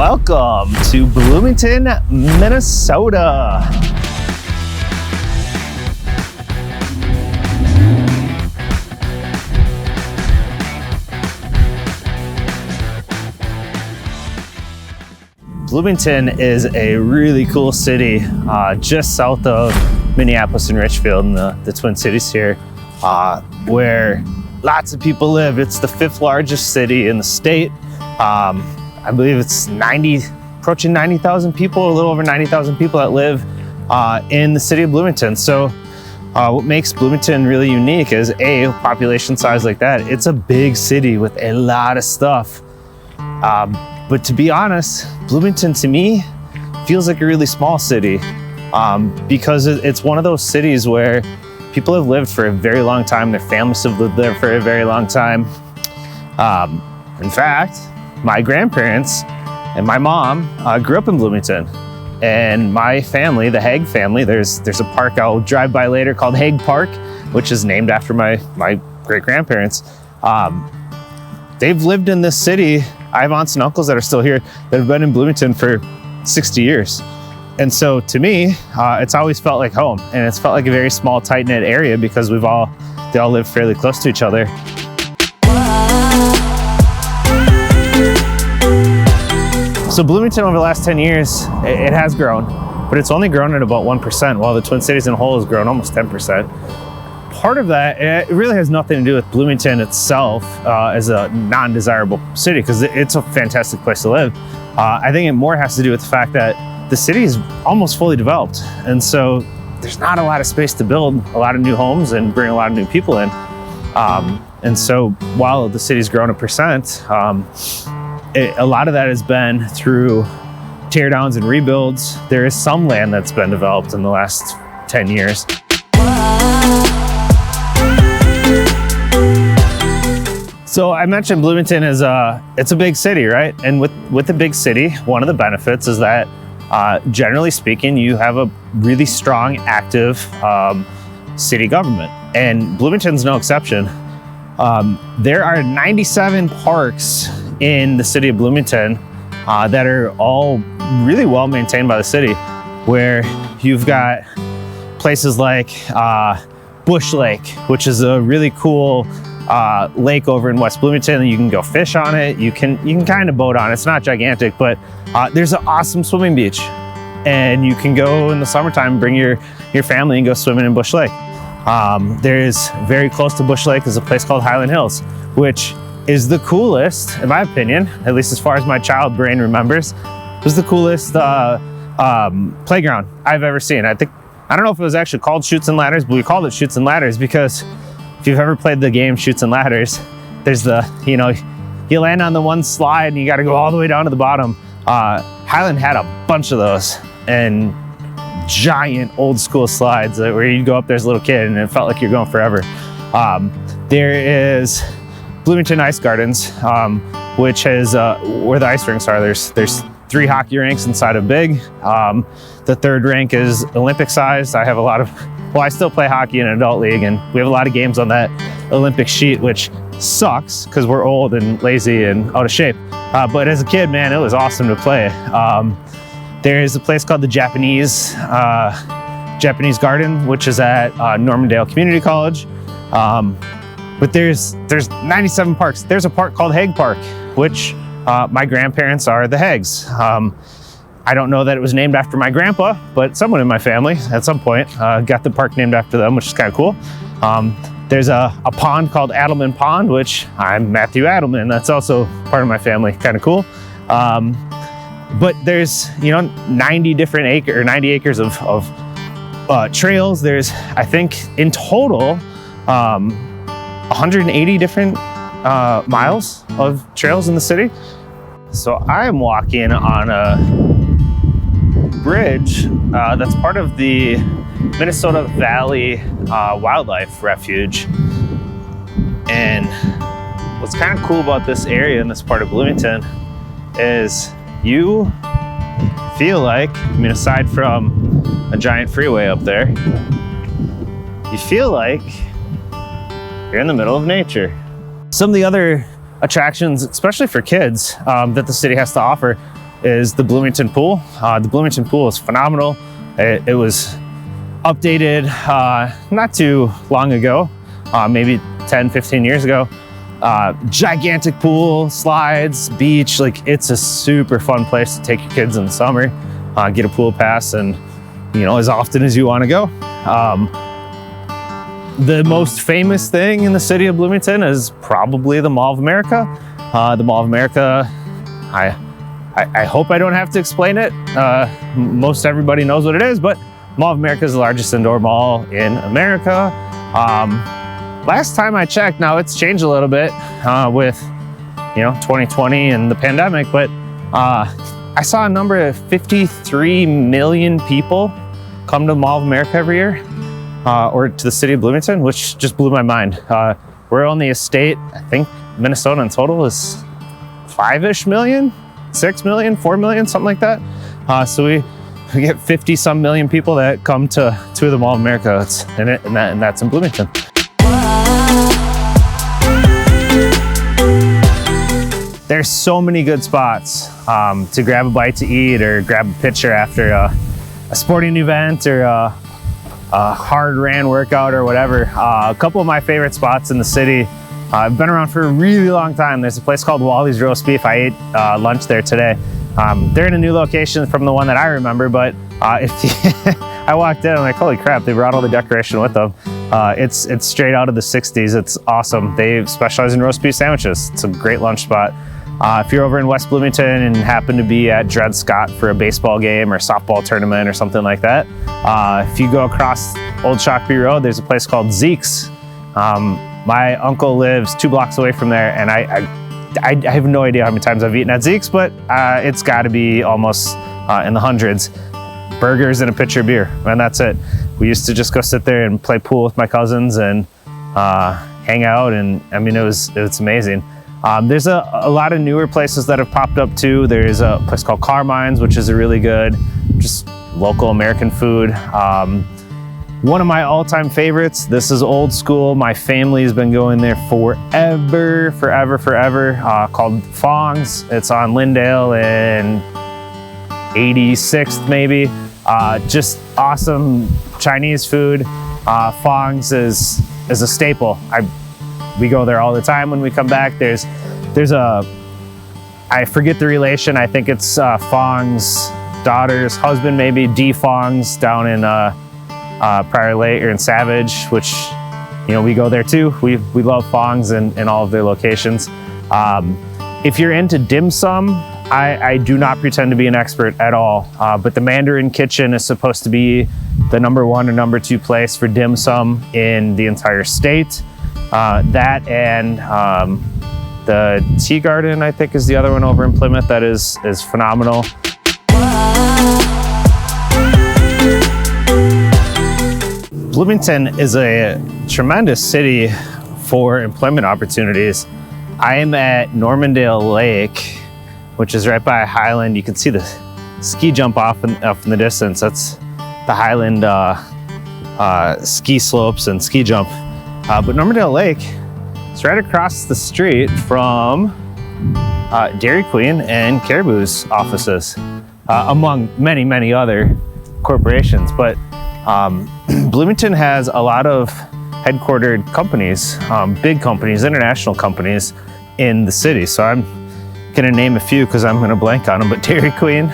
Welcome to Bloomington, Minnesota. Bloomington is a really cool city just south of Minneapolis and Richfield in the Twin Cities here, where lots of people live. It's the 5th largest city in the state. I believe it's approaching 90,000 people, a little over 90,000 people that live in the city of Bloomington. So what makes Bloomington really unique is population size like that. It's a big city with a lot of stuff. But to be honest, Bloomington to me feels like a really small city because it's one of those cities where people have lived for a very long time. Their families have lived there for a very long time. In fact, my grandparents and my mom grew up in Bloomington. And my family, the Haig family, there's a park I'll drive by later called Haig Park, which is named after my great-grandparents. They've lived in this city. I have aunts and uncles that are still here that have been in Bloomington for 60 years. And so to me, it's always felt like home. And it's felt like a very small, tight-knit area because they all live fairly close to each other. So Bloomington over the last 10 years, it has grown, but it's only grown at about 1%, while the Twin Cities in whole has grown almost 10%. Part of that, it really has nothing to do with Bloomington itself as a non-desirable city, because it's a fantastic place to live. I think it more has to do with the fact that the city is almost fully developed. And so there's not a lot of space to build a lot of new homes and bring a lot of new people in. And so while the city's grown 1%, a lot of that has been through teardowns and rebuilds. There is some land that's been developed in the last 10 years. So I mentioned Bloomington is it's a big city, right? And with a big city, one of the benefits is that generally speaking, you have a really strong, active city government. And Bloomington's no exception. There are 97 parks in the city of Bloomington that are all really well maintained by the city, where you've got places like Bush Lake, which is a really cool lake over in West Bloomington. You can go fish on it. You can kind of boat on it. It's not gigantic, but there's an awesome swimming beach, and you can go in the summertime, bring your family and go swimming in Bush Lake. There's very close to Bush Lake is a place called Hyland Hills, which is the coolest, in my opinion, at least as far as my child brain remembers, was the coolest playground I've ever seen. I don't know if it was actually called Chutes and Ladders, but we called it Chutes and Ladders because if you've ever played the game Chutes and Ladders, there's you land on the one slide and you got to go all the way down to the bottom. Hyland had a bunch of those, and giant old school slides where you'd go up there as a little kid and it felt like you're going forever. There is Bloomington Ice Gardens, which is where the ice rinks are. There's 3 hockey rinks inside of big. The 3rd rink is Olympic sized. I still play hockey in an adult league, and we have a lot of games on that Olympic sheet, which sucks because we're old and lazy and out of shape. But as a kid, man, it was awesome to play. There's a place called the Japanese Garden, which is at Normandale Community College. But there's 97 parks. There's a park called Haig Park, which my grandparents are the Haigs. I don't know that it was named after my grandpa, but someone in my family at some point got the park named after them, which is kind of cool. There's a pond called Adelmann Pond, which I'm Matthew Adelmann. That's also part of my family, kind of cool. But there's 90 acres of trails. There's, I think, in total 180 different miles of trails in the city. So I'm walking on a bridge that's part of the Minnesota Valley Wildlife Refuge. And what's kind of cool about this area in this part of Bloomington is you feel like, aside from a giant freeway up there, you feel like you're in the middle of nature. Some of the other attractions, especially for kids, that the city has to offer is the Bloomington pool. The Bloomington pool is phenomenal. It was updated not too long ago, maybe 10, 15 years ago. Gigantic pool, slides, beach, like it's a super fun place to take your kids in the summer, get a pool pass, and as often as you want to go. The most famous thing in the city of Bloomington is probably the Mall of America. The Mall of America, I hope I don't have to explain it. Most everybody knows what it is, but Mall of America is the largest indoor mall in America. Last time I checked, now it's changed a little bit with 2020 and the pandemic, but I saw a number of 53 million people come to the Mall of America every year, or to the city of Bloomington, which just blew my mind. We're only a state, I think Minnesota in total is 5-ish million, 6 million, 4 million, something like that. So we get 50 some million people that come to the Mall of America, and that's in Bloomington. There's so many good spots to grab a bite to eat or grab a picture after a sporting event or a hard ran workout or whatever. A couple of my favorite spots in the city. I've been around for a really long time. There's a place called Wally's Roast Beef. I ate lunch there today. They're in a new location from the one that I remember, but I walked in, I'm like, holy crap, they brought all the decoration with them. It's straight out of the 60s. It's awesome. They specialize in roast beef sandwiches. It's a great lunch spot. If you're over in West Bloomington and happen to be at Dred Scott for a baseball game or softball tournament or something like that, if you go across Old Shakopee Road, there's a place called Zeke's. My uncle lives 2 blocks away from there, and I have no idea how many times I've eaten at Zeke's, but it's got to be almost in the hundreds. Burgers and a pitcher of beer, and that's it. We used to just go sit there and play pool with my cousins and hang out, and I mean, it's amazing. There's a lot of newer places that have popped up too. There's a place called Carmine's, which is a really good, just local American food. One of my all-time favorites, this is old school. My family's been going there forever, called Fong's. It's on Lyndale and 86th maybe. Just awesome Chinese food. Fong's is a staple. We go there all the time when we come back. There's I forget the relation. I think it's Fong's daughter's husband, maybe D. Fong's down in Prior Lake or in Savage, which we go there too. We love Fong's in all of their locations. If you're into dim sum, I do not pretend to be an expert at all, but the Mandarin Kitchen is supposed to be the #1 or #2 place for dim sum in the entire state. That and the Tea Garden, I think, is the other one over in Plymouth that is phenomenal. Bloomington is a tremendous city for employment opportunities. I am at Normandale Lake, which is right by Hyland. You can see the ski jump off in the distance. That's the Hyland ski slopes and ski jump. But Normandale Lake is right across the street from Dairy Queen and Caribou's offices, among many, many other corporations. But Bloomington has a lot of headquartered companies, big companies, international companies in the city. So I'm gonna name a few because I'm gonna blank on them, but Dairy Queen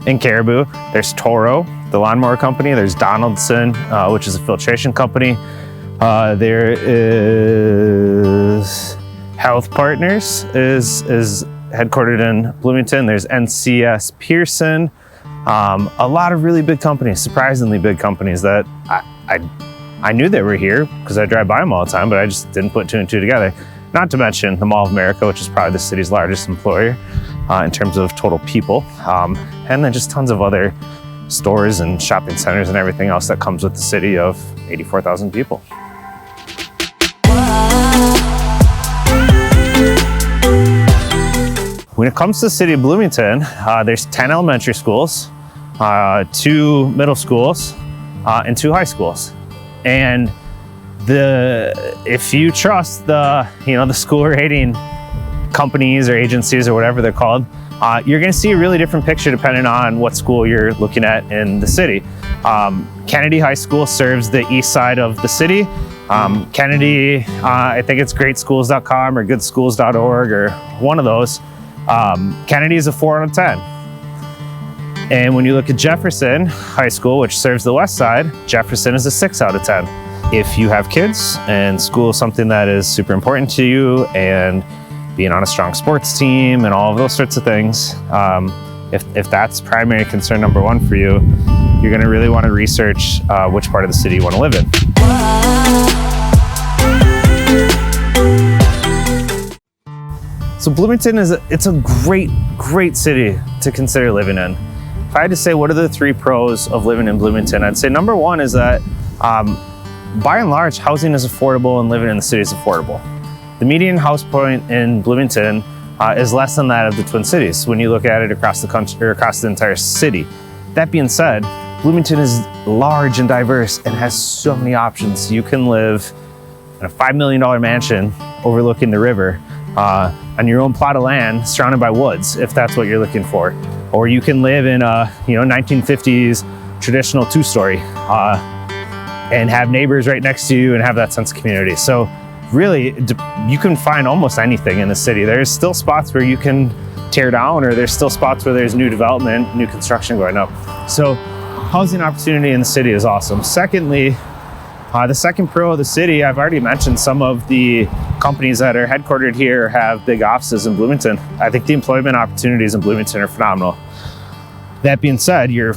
and Caribou. There's Toro, the lawnmower company. There's Donaldson, which is a filtration company. There is Health Partners is headquartered in Bloomington. There's NCS Pearson. A lot of really big companies, surprisingly big companies that I knew they were here because I drive by them all the time, but I just didn't put 2 and 2 together. Not to mention the Mall of America, which is probably the city's largest employer in terms of total people. And then just tons of other stores and shopping centers and everything else that comes with the city of 84,000 people. When it comes to the city of Bloomington, there's 10 elementary schools, 2 middle schools, and 2 high schools. And if you trust the school rating companies or agencies or whatever they're called, you're going to see a really different picture depending on what school you're looking at in the city. Kennedy High School serves the east side of the city. Kennedy, I think it's greatschools.com or goodschools.org or one of those. Kennedy is a 4 out of 10. And when you look at Jefferson High School, which serves the west side, Jefferson is a 6 out of 10. If you have kids and school is something that is super important to you, and being on a strong sports team and all of those sorts of things, if that's primary concern number one for you, you're going to really want to research which part of the city you want to live in. So Bloomington it's a great city to consider living in. If I had to say what are the 3 pros of living in Bloomington, I'd say number 1 is that by and large, housing is affordable and living in the city is affordable. The median house point in Bloomington is less than that of the Twin Cities when you look at it across the country or across the entire city. That being said, Bloomington is large and diverse and has so many options. You can live in a $5 million mansion overlooking the river on your own plot of land surrounded by woods, if that's what you're looking for. Or you can live in a 1950s traditional 2-story and have neighbors right next to you and have that sense of community. So really, you can find almost anything in the city. There's still spots where you can tear down, or there's still spots where there's new development, new construction going up. So housing opportunity in the city is awesome. Secondly, the second pro of the city, I've already mentioned some of the companies that are headquartered here have big offices in Bloomington. I think the employment opportunities in Bloomington are phenomenal. That being said, you're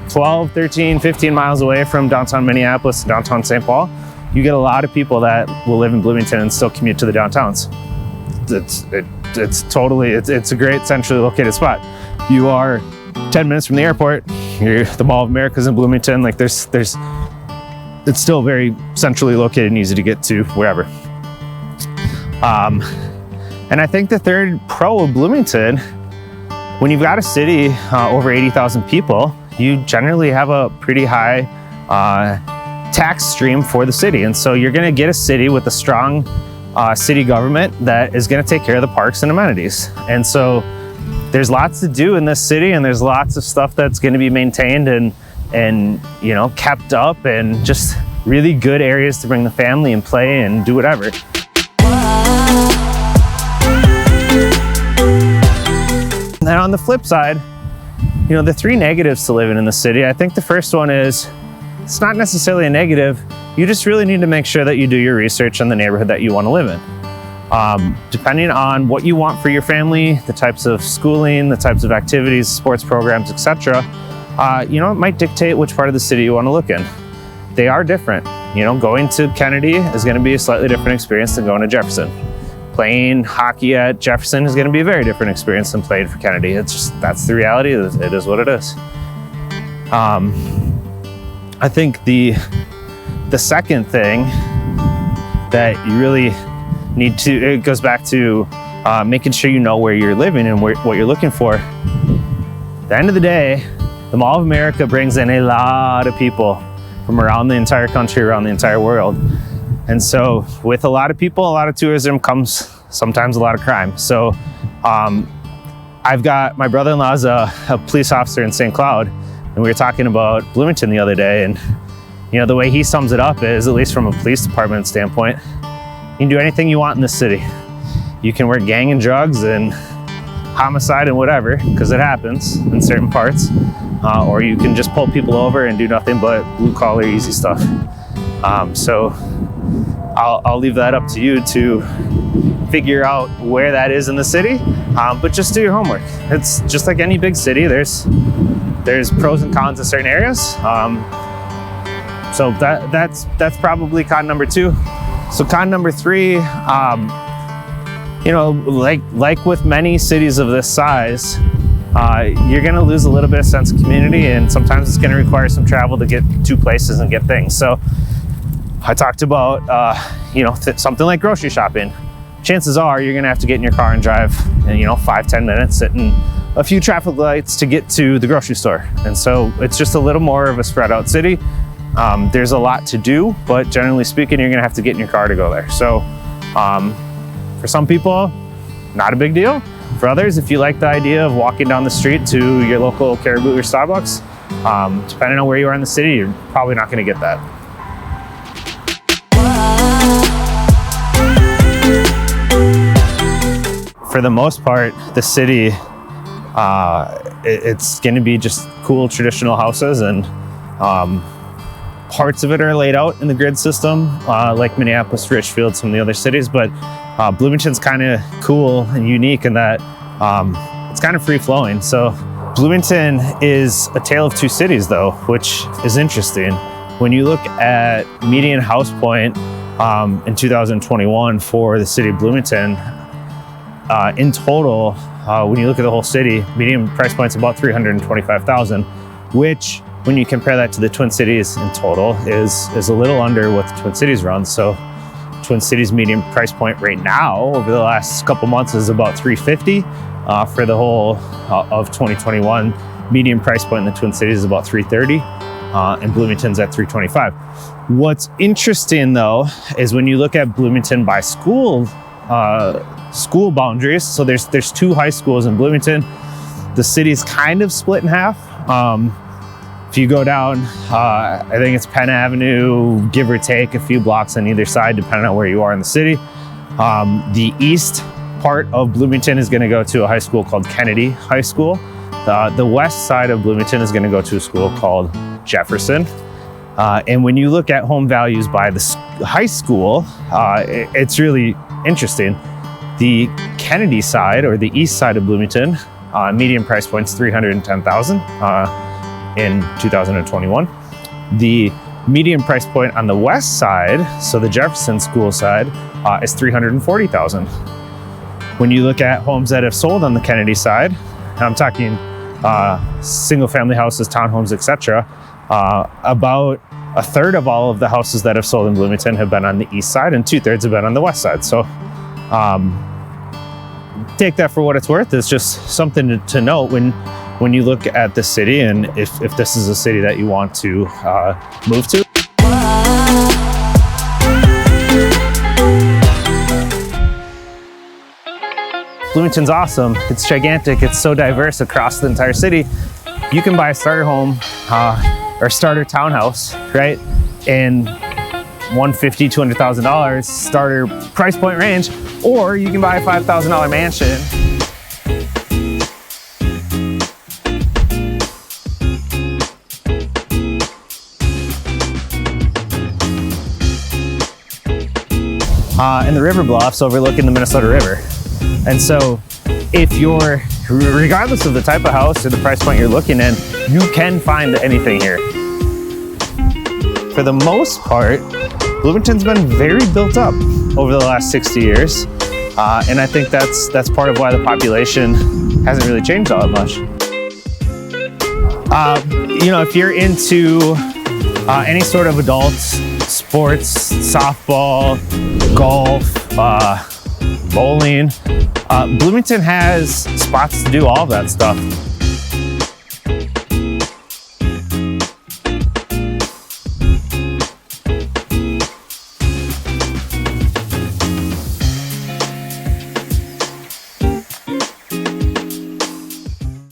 12, 13, 15 miles away from downtown Minneapolis, downtown St. Paul. You get a lot of people that will live in Bloomington and still commute to the downtowns. It's a great centrally located spot. You are 10 minutes from the airport. The Mall of America's in Bloomington. Like it's still very centrally located and easy to get to wherever. And I think the third pro of Bloomington, when you've got a city over 80,000 people, you generally have a pretty high tax stream for the city. And so you're gonna get a city with a strong city government that is gonna take care of the parks and amenities. And so there's lots to do in this city, and there's lots of stuff that's gonna be maintained and kept up, and just really good areas to bring the family and play and do whatever. And on the flip side, the 3 negatives to living in the city, I think the first one is, it's not necessarily a negative. You just really need to make sure that you do your research on the neighborhood that you want to live in. Depending on what you want for your family, the types of schooling, the types of activities, sports programs, etc., it might dictate which part of the city you want to look in. They are different. Going to Kennedy is going to be a slightly different experience than going to Jefferson. Playing hockey at Jefferson is going to be a very different experience than playing for Kennedy. That's the reality. It is what it is. I think the second thing that you really need to, it goes back to making sure you know where you're living and what you're looking for. At the end of the day, the Mall of America brings in a lot of people from around the entire country, around the entire world. And so with a lot of people, a lot of tourism comes sometimes a lot of crime. So I've got, my brother-in-law is a police officer in St. Cloud, and we were talking about Bloomington the other day, and the way he sums it up is, at least from a police department standpoint, you can do anything you want in this city. You can work gang and drugs and homicide and whatever, because it happens in certain parts, or you can just pull people over and do nothing but blue-collar, easy stuff. So I'll leave that up to you to figure out where that is in the city, but just do your homework. It's just like any big city. There's pros and cons in certain areas. So that's probably con number 2. So con number 3, like with many cities of this size, you're gonna lose a little bit of sense of community, and sometimes it's gonna require some travel to get to places and get things. So I talked about, something like grocery shopping. Chances are you're gonna have to get in your car and drive, 5-10 minutes, sit in a few traffic lights to get to the grocery store. And so it's just a little more of a spread out city. There's a lot to do, but generally speaking, you're gonna have to get in your car to go there. So for some people, not a big deal. For others, if you like the idea of walking down the street to your local Caribou or Starbucks, depending on where you are in the city, you're probably not going to get that. For the most part, the city, it's going to be just cool traditional houses, and parts of it are laid out in the grid system, like Minneapolis, Richfield, some of the other cities, but Bloomington's kind of cool and unique in that it's kind of free-flowing. So Bloomington is a tale of two cities, though, which is interesting. When you look at median house point in 2021 for the city of Bloomington, in total, when you look at the whole city, median price point's about $325,000, which, when you compare that to the Twin Cities in total, is a little under what the Twin Cities runs. So Twin Cities median price point right now over the last couple months is about $350. For the whole of 2021, median price point in the Twin Cities is about $330, and Bloomington's at $325. What's interesting, though, is when you look at Bloomington by school boundaries. So there's two high schools in Bloomington. The city's kind of split in half. If you go down, I think it's Penn Avenue, give or take a few blocks on either side, depending on where you are in the city. The east part of Bloomington is going to go to a high school called Kennedy High School. The west side of Bloomington is going to go to a school called Jefferson. And when you look at home values by the high school, it's really interesting. The Kennedy side, or the east side of Bloomington, median price point's $310,000 in 2021. The median price point on the west side, so the Jefferson school side, is $340,000. When you look at homes that have sold on the Kennedy side, and I'm talking single family houses, townhomes, etc., about a third of all of the houses that have sold in Bloomington have been on the east side, and 2/3 have been on the west side. So take that for what it's worth. It's just something to note when you look at the city, and if this is a city that you want to move to. Bloomington's awesome. It's gigantic. It's so diverse across the entire city. You can buy a starter home or starter townhouse, right? In $150,000, $200,000 starter price point range, or you can buy a $5,000 mansion. In the river bluffs overlooking the Minnesota River. And so if you're, regardless of the type of house or the price point you're looking in, you can find anything here. For the most part, Bloomington's been very built up over the last 60 years. And I think that's part of why the population hasn't really changed all that much. If you're into any sort of adult sports, softball, golf, bowling, Bloomington has spots to do all of that stuff.